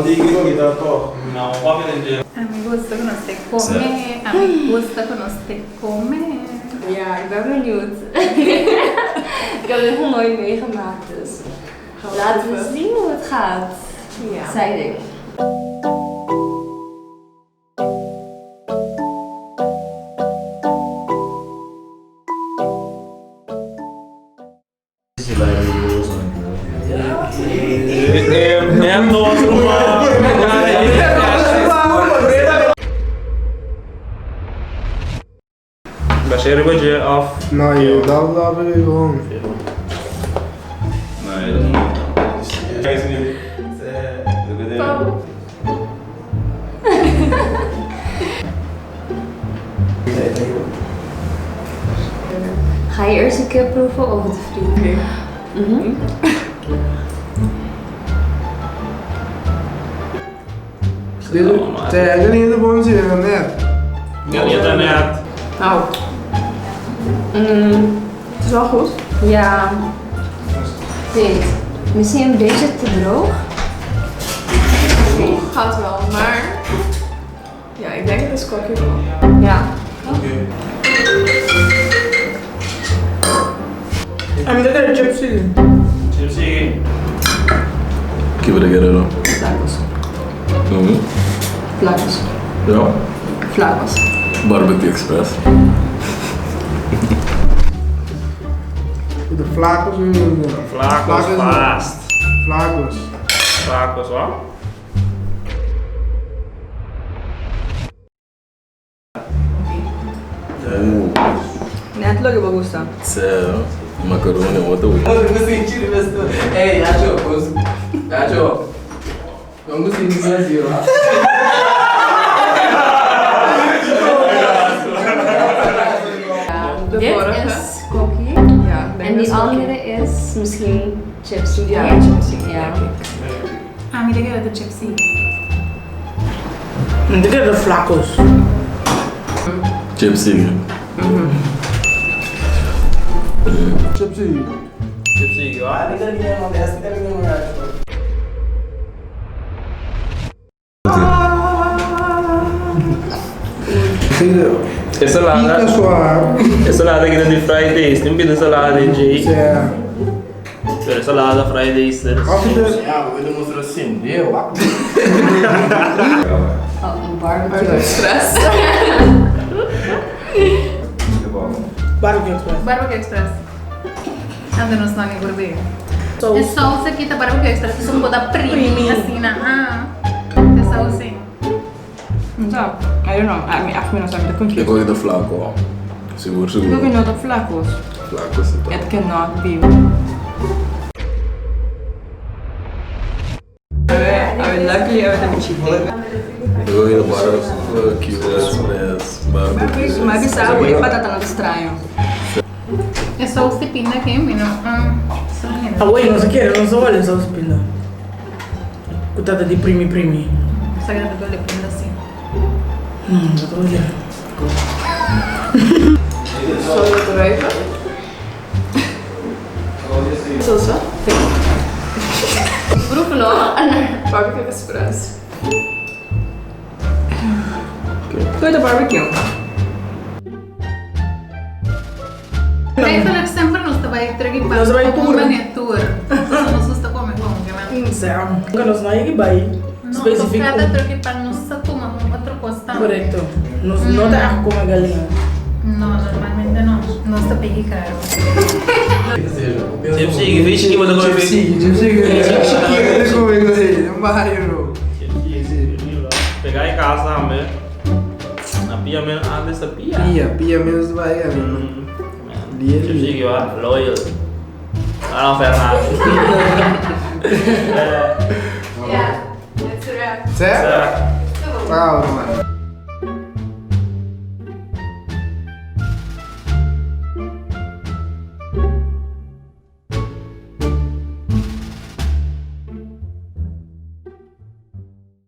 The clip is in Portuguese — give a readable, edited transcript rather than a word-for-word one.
A mí me gusta quando você come, a mí me gusta quando você come. Ja, ik ben benieuwd. Ik heb dit nog nooit meegemaakt, dus laten we zien hoe het gaat. Ja. Zei ik. Baixei o budget off. Nee, dat wil ik gewoon. Nee, dat is niet. Kijk eens nu. Ga je eerst een keer proeven of het friet? Oké. Tegen in de bons hier net. Ja, je hebt net. Nou. Het is wel goed. Ja. Dit. Misschien een beetje te droog. Gaat wel, maar... Ja, ik denk het is kokje wel. Ja. En dat is gypsy. Gypsy. Give it a get it up. Flakos. Mm-hmm. Flakos. Ja. Flakos. Barbecue Express. De flakels in de Flakos vast. flakels. Flakos hoor. Net lo que me gusta. Sério. Macaroni, outra. Vamos sentir isso. Ei, Yacho, Yacho. Vamos sentir isso. De Dit vorige. is kokkie. Ja, ik denk En dat die is kokkie. andere is misschien chips. Ja, chipsy. Ja. A mí te queda de chipsy. Dit is de flakels. Gypsy. Gypsy. Gypsy hoor. É salada. Pica suave. É salada aqui de Fridays. Tem pedido salada de Ja. É salada Fridays. Als je de... Ja, we willen ons zien. Heel wakker. Oh, een barbecue. Stress. Barbecue express. Barbecue Express. Anda no Sony Gourmet. É salsa aqui tá Barbecue Express. Isso é um pouco da primi, assim, na. É salsa. Zo, I don't know. Echt meer dan zijn we de Ik conflict. wil je de flaco. Seguro, Ik seguro. wil not op flakos. Flaco se tá. It cannot be. Luckily, I have a cheap. Eu wil je de barbecue express. Barbecue. Mas bisa ako yung patata na estranho. É salsa de pinda aqui, menino. Ah, ué, não sei o que, não sou olha só os pinda. Cuidado de primi. Sagrada de pinda assim. Já tô olhando. Zal je het ruiken? Salsa? Proeven nog. Barbecue Express. Doe de barbecue. Daí falei que sempre nós vai entregar para Nós vai como puro. miniatura. Nós susta come como que é. Sério. Nunca nos não é que vai. Não, Específico. cada troque para nós só toma outro costado. Correto. Nos não dá como a galinha. Não, normalmente não. Nós tá peguei caro. Gypsy, vixe que você vai ver. Gypsy comigo aí. Não vai, bro. Pegar em casa também. Na pia mesmo, dessa pia. Pia menos do Bahia, mano. Gypsy ó, loyal. Ah não, Fernando. Ja, dit is eruit. Certo? Certo. Calma, mano.